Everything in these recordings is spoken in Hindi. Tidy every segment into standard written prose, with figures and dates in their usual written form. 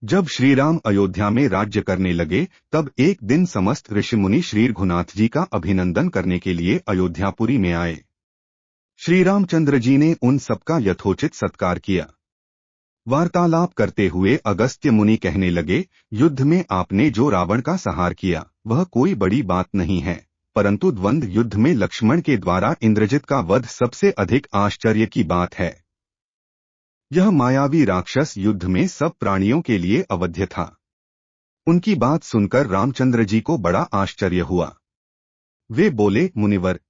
जब श्रीराम अयोध्या में राज्य करने लगे, तब एक दिन समस्त ऋषिमुनि श्री रघुनाथ जी का अभिनंदन करने के लिए अयोध्यापुरी में आए। श्री रामचंद्र जी ने उन सबका यथोचित सत्कार किया। वार्तालाप करते हुए अगस्त्य मुनि कहने लगे, युद्ध में आपने जो रावण का संहार किया वह कोई बड़ी बात नहीं है, परंतु द्वंद्व युद्ध में लक्ष्मण के द्वारा इंद्रजित का वध सबसे अधिक आश्चर्य की बात है। यह मायावी राक्षस युद्ध में सब प्राणियों के लिए अवध्य था। उनकी बात सुनकर रामचंद्र जी को बड़ा आश्चर्य हुआ। वे बोले, मुनिवर,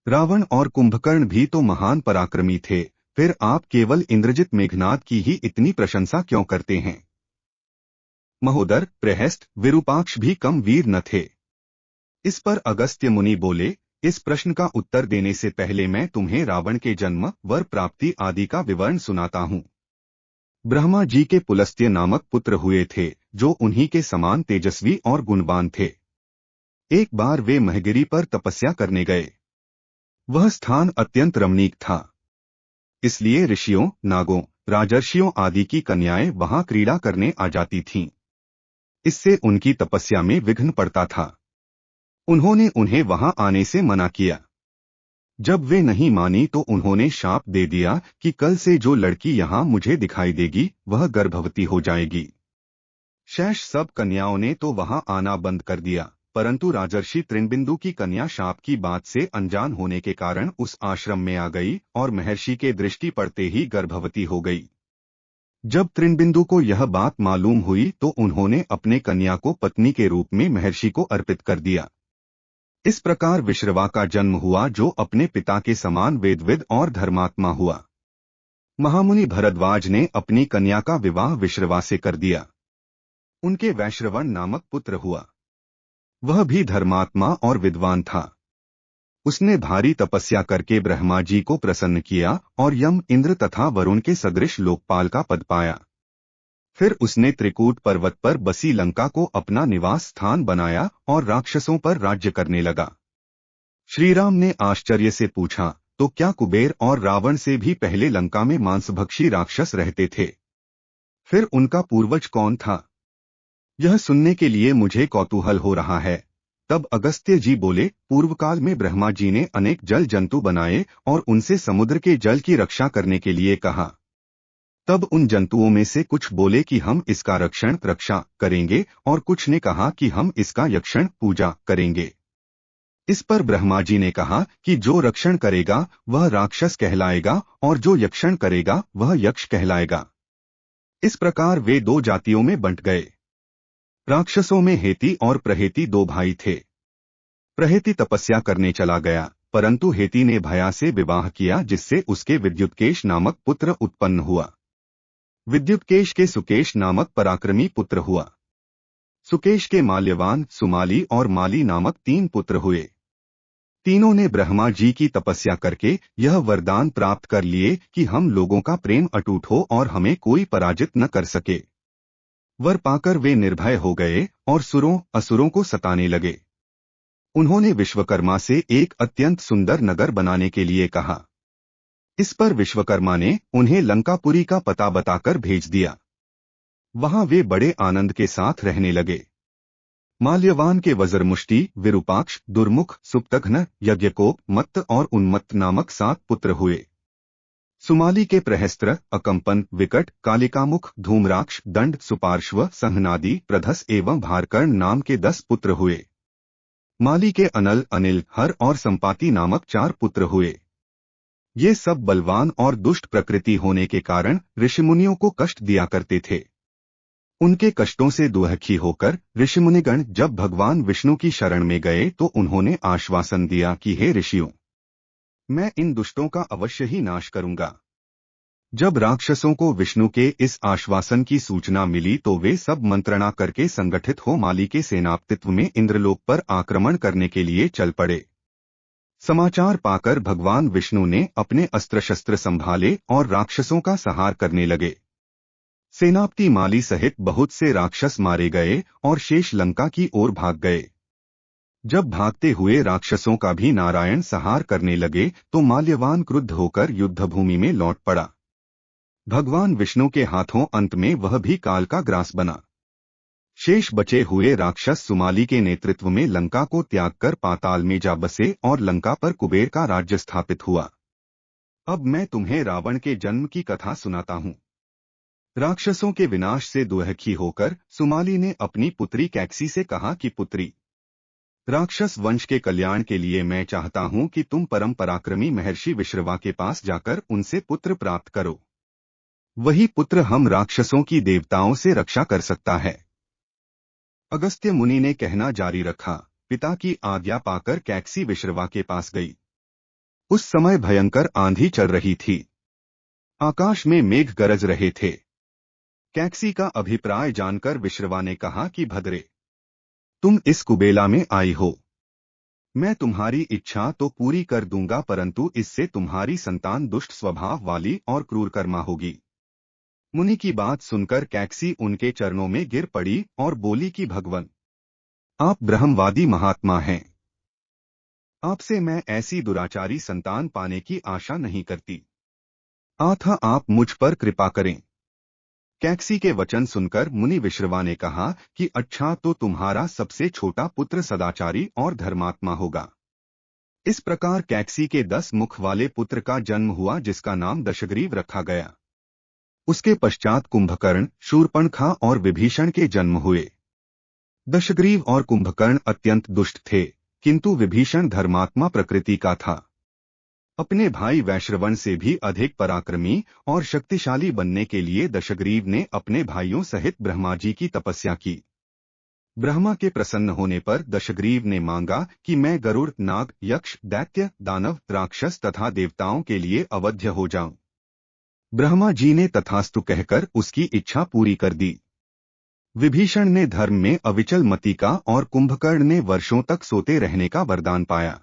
रावण और कुंभकर्ण भी तो महान पराक्रमी थे, फिर आप केवल इंद्रजित मेघनाद की ही इतनी प्रशंसा क्यों करते हैं? महोदर, प्रहस्त, विरूपाक्ष भी कम वीर न थे। इस पर अगस्त्य मुनि बोले, इस प्रश्न का उत्तर देने से पहले मैं तुम्हें रावण के जन्म, वर प्राप्ति आदि का विवरण सुनाता हूँ। ब्रह्मा जी के पुलस्त्य नामक पुत्र हुए थे, जो उन्हीं के समान तेजस्वी और गुणवान थे। एक बार वे महगिरी पर तपस्या करने गए। वह स्थान अत्यंत रमणीक था, इसलिए ऋषियों, नागों, राजर्षियों आदि की कन्याएं वहां क्रीड़ा करने आ जाती थीं। इससे उनकी तपस्या में विघ्न पड़ता था। उन्होंने उन्हें वहां आने से मना किया। जब वे नहीं मानी तो उन्होंने शाप दे दिया कि कल से जो लड़की यहां मुझे दिखाई देगी वह गर्भवती हो जाएगी। शेष सब कन्याओं ने तो वहां आना बंद कर दिया, परंतु राजर्षि तृणबिंदु की कन्या शाप की बात से अनजान होने के कारण उस आश्रम में आ गई और महर्षि के दृष्टि पड़ते ही गर्भवती हो गई। जब तृणबिंदु को यह बात मालूम हुई तो उन्होंने अपने कन्या को पत्नी के रूप में महर्षि को अर्पित कर दिया। इस प्रकार विश्रवा का जन्म हुआ, जो अपने पिता के समान वेदविद और धर्मात्मा हुआ। महामुनि भरद्वाज ने अपनी कन्या का विवाह विश्रवा से कर दिया। उनके वैश्रवण नामक पुत्र हुआ। वह भी धर्मात्मा और विद्वान था। उसने भारी तपस्या करके ब्रह्मा जी को प्रसन्न किया और यम, इंद्र तथा वरुण के सदृश लोकपाल का पद पाया। फिर उसने त्रिकूट पर्वत पर बसी लंका को अपना निवास स्थान बनाया और राक्षसों पर राज्य करने लगा। श्रीराम ने आश्चर्य से पूछा, तो क्या कुबेर और रावण से भी पहले लंका में मांसभक्षी राक्षस रहते थे? फिर उनका पूर्वज कौन था? यह सुनने के लिए मुझे कौतूहल हो रहा है। तब अगस्त्य जी बोले, पूर्व काल में ब्रह्मा जी ने अनेक जल जंतु बनाए और उनसे समुद्र के जल की रक्षा करने के लिए कहा। तब उन जंतुओं में से कुछ बोले कि हम इसका रक्षा करेंगे और कुछ ने कहा कि हम इसका यक्षण पूजा करेंगे। इस पर ब्रह्मा जी ने कहा कि जो रक्षण करेगा वह राक्षस कहलाएगा और जो यक्षण करेगा वह यक्ष कहलाएगा। इस प्रकार वे दो जातियों में बंट गए। राक्षसों में हेति और प्रहेति दो भाई थे। प्रहेति तपस्या करने चला गया, परंतु हेति ने भया से विवाह किया, जिससे उसके विद्युत्केश नामक पुत्र उत्पन्न हुआ। विद्युत्केश के सुकेश नामक पराक्रमी पुत्र हुआ। सुकेश के माल्यवान, सुमाली और माली नामक 3 पुत्र हुए। तीनों ने ब्रह्मा जी की तपस्या करके यह वरदान प्राप्त कर लिए कि हम लोगों का प्रेम अटूट हो और हमें कोई पराजित न कर सके। वर पाकर वे निर्भय हो गए और सुरों असुरों को सताने लगे। उन्होंने विश्वकर्मा से एक अत्यंत सुंदर नगर बनाने के लिए कहा। इस पर विश्वकर्मा ने उन्हें लंकापुरी का पता बताकर भेज दिया। वहां वे बड़े आनंद के साथ रहने लगे। माल्यवान के वज्रमुष्टि, विरूपाक्ष, दुर्मुख, सुप्तघ्न, यज्ञकोप, मत्त और उन्मत्त नामक 7 पुत्र हुए। सुमाली के प्रहस्त्र, अकंपन, विकट, कालिकामुख, धूम्राक्ष, दंड, सुपार्श्व, संहनादी, प्रधस एवं भारकर्ण नाम के 10 पुत्र हुए। माली के अनल, अनिल, हर और संपाति नामक 4 पुत्र हुए। ये सब बलवान और दुष्ट प्रकृति होने के कारण ऋषिमुनियों को कष्ट दिया करते थे। उनके कष्टों से दुखी होकर ऋषिमुनिगण जब भगवान विष्णु की शरण में गए तो उन्होंने आश्वासन दिया कि हे ऋषियों, मैं इन दुष्टों का अवश्य ही नाश करूंगा। जब राक्षसों को विष्णु के इस आश्वासन की सूचना मिली तो वे सब मंत्रणा करके संगठित हो माली के सेनापतित्व में इंद्रलोक पर आक्रमण करने के लिए चल पड़े। समाचार पाकर भगवान विष्णु ने अपने अस्त्र शस्त्र संभाले और राक्षसों का संहार करने लगे। सेनापति माली सहित बहुत से राक्षस मारे गए और शेष लंका की ओर भाग गए। जब भागते हुए राक्षसों का भी नारायण संहार करने लगे तो माल्यवान क्रुद्ध होकर युद्धभूमि में लौट पड़ा। भगवान विष्णु के हाथों अंत में वह भी काल का ग्रास बना। शेष बचे हुए राक्षस सुमाली के नेतृत्व में लंका को त्याग कर पाताल में जा बसे और लंका पर कुबेर का राज्य स्थापित हुआ। अब मैं तुम्हें रावण के जन्म की कथा सुनाता हूँ। राक्षसों के विनाश से दुखी होकर सुमाली ने अपनी पुत्री कैकसी से कहा कि पुत्री, राक्षस वंश के कल्याण के लिए मैं चाहता हूं कि तुम परम पराक्रमी महर्षि विश्रवा के पास जाकर उनसे पुत्र प्राप्त करो। वही पुत्र हम राक्षसों की देवताओं से रक्षा कर सकता है। अगस्त्य मुनि ने कहना जारी रखा। पिता की आज्ञा पाकर कैकसी विश्रवा के पास गई। उस समय भयंकर आंधी चल रही थी। आकाश में मेघ गरज रहे थे। कैकसी का अभिप्राय जानकर विश्रवा ने कहा कि भद्रे, तुम इस कुबेला में आई हो। मैं तुम्हारी इच्छा तो पूरी कर दूंगा, परंतु इससे तुम्हारी संतान दुष्ट स्वभाव वाली और क्रूरकर्मा होगी। मुनि की बात सुनकर कैकसी उनके चरणों में गिर पड़ी और बोली कि भगवन, आप ब्रह्मवादी महात्मा हैं। आपसे मैं ऐसी दुराचारी संतान पाने की आशा नहीं करती। अतः आप मुझ पर कृपा करें। कैकसी के वचन सुनकर मुनि विश्रवा ने कहा कि अच्छा, तो तुम्हारा सबसे छोटा पुत्र सदाचारी और धर्मात्मा होगा। इस प्रकार कैकसी के 10 मुख वाले पुत्र का जन्म हुआ, जिसका नाम दशग्रीव रखा गया। उसके पश्चात कुंभकर्ण, शूर्पणखा और विभीषण के जन्म हुए। दशग्रीव और कुंभकर्ण अत्यंत दुष्ट थे, किंतु विभीषण धर्मात्मा प्रकृति का था। अपने भाई वैश्रवण से भी अधिक पराक्रमी और शक्तिशाली बनने के लिए दशग्रीव ने अपने भाइयों सहित ब्रह्मा जी की तपस्या की। ब्रह्मा के प्रसन्न होने पर दशग्रीव ने मांगा कि मैं गरुड़, नाग, यक्ष, दैत्य, दानव, राक्षस तथा देवताओं के लिए अवध्य हो जाऊं। ब्रह्मा जी ने तथास्तु कहकर उसकी इच्छा पूरी कर दी। विभीषण ने धर्म में अविचल मति का और कुंभकर्ण ने वर्षों तक सोते रहने का वरदान पाया।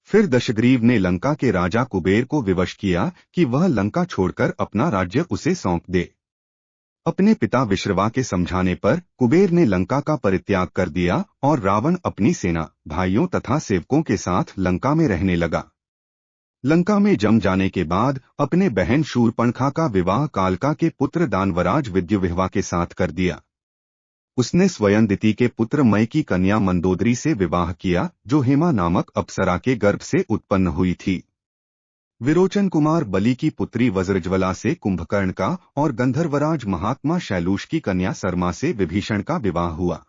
फिर दशग्रीव ने लंका के राजा कुबेर को विवश किया कि वह लंका छोड़कर अपना राज्य उसे सौंप दे। अपने पिता विश्रवा के समझाने पर कुबेर ने लंका का परित्याग कर दिया और रावण अपनी सेना, भाइयों तथा सेवकों के साथ लंका में रहने लगा। लंका में जम जाने के बाद अपने बहन शूर्पणखा का विवाह कालका के पुत्र दानवराज विद्युविह्वा के साथ कर दिया। उसने स्वयं दिति के पुत्र मय की कन्या मंदोदरी से विवाह किया, जो हेमा नामक अप्सरा के गर्भ से उत्पन्न हुई थी। विरोचन कुमार बलि की पुत्री वज्रज्वला से कुंभकर्ण का और गंधर्वराज महात्मा शैलूष की कन्या सरमा से विभीषण का विवाह हुआ।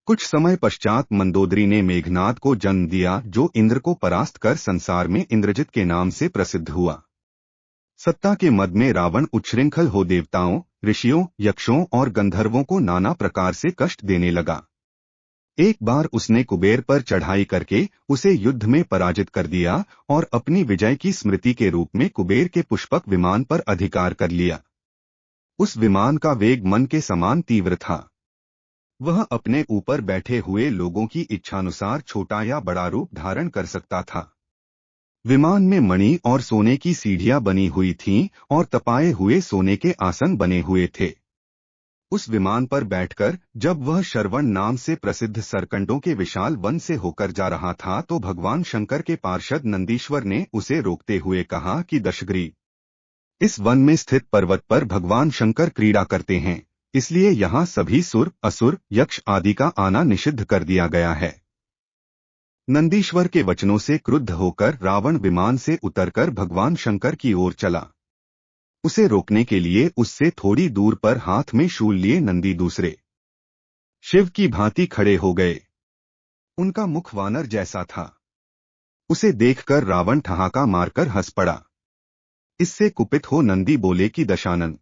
कुछ समय पश्चात मंदोदरी ने मेघनाद को जन्म दिया, जो इंद्र को परास्त कर संसार में इंद्रजित के नाम से प्रसिद्ध हुआ। सत्ता के मद में रावण उच्छृंखल हो देवताओं, ऋषियों, यक्षों और गंधर्वों को नाना प्रकार से कष्ट देने लगा। एक बार उसने कुबेर पर चढ़ाई करके उसे युद्ध में पराजित कर दिया और अपनी विजय की स्मृति के रूप में कुबेर के पुष्पक विमान पर अधिकार कर लिया। उस विमान का वेग मन के समान तीव्र था। वह अपने ऊपर बैठे हुए लोगों की इच्छानुसार छोटा या बड़ा रूप धारण कर सकता था। विमान में मणि और सोने की सीढ़ियां बनी हुई थीं और तपाए हुए सोने के आसन बने हुए थे। उस विमान पर बैठकर जब वह शरवण नाम से प्रसिद्ध सरकंडों के विशाल वन से होकर जा रहा था, तो भगवान शंकर के पार्षद नंदीश्वर ने उसे रोकते हुए कहा कि दशग्रीव, इस वन में स्थित पर्वत पर भगवान शंकर क्रीड़ा करते हैं, इसलिए यहाँ सभी सुर, असुर, यक्ष आदि का आना निषिद्ध कर दिया गया है। नंदीश्वर के वचनों से क्रुद्ध होकर रावण विमान से उतरकर भगवान शंकर की ओर चला। उसे रोकने के लिए उससे थोड़ी दूर पर हाथ में शूल लिए नंदी दूसरे शिव की भांति खड़े हो गए। उनका मुख वानर जैसा था। उसे देखकर रावण ठहाका मारकर हंस पड़ा। इससे कुपित हो नंदी बोले कि दशानन,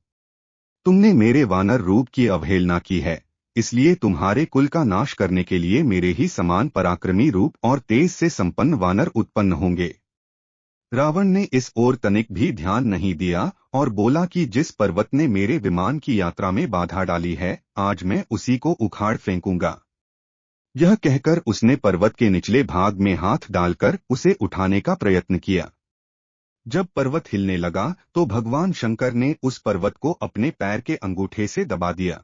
तुमने मेरे वानर रूप की अवहेलना की है, इसलिए तुम्हारे कुल का नाश करने के लिए मेरे ही समान पराक्रमी रूप और तेज से संपन्न वानर उत्पन्न होंगे। रावण ने इस ओर तनिक भी ध्यान नहीं दिया और बोला कि जिस पर्वत ने मेरे विमान की यात्रा में बाधा डाली है, आज मैं उसी को उखाड़ फेंकूंगा। यह कहकर उसने पर्वत के निचले भाग में हाथ डालकर उसे उठाने का प्रयत्न किया। जब पर्वत हिलने लगा तो भगवान शंकर ने उस पर्वत को अपने पैर के अंगूठे से दबा दिया।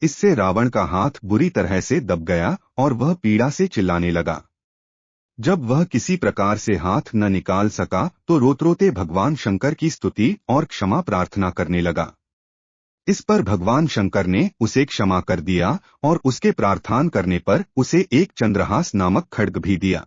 इससे रावण का हाथ बुरी तरह से दब गया और वह पीड़ा से चिल्लाने लगा। जब वह किसी प्रकार से हाथ न निकाल सका तो रोते भगवान शंकर की स्तुति और क्षमा प्रार्थना करने लगा। इस पर भगवान शंकर ने उसे क्षमा कर दिया और उसके प्रार्थना करने पर उसे एक चंद्रहास नामक खड्ग भी दिया।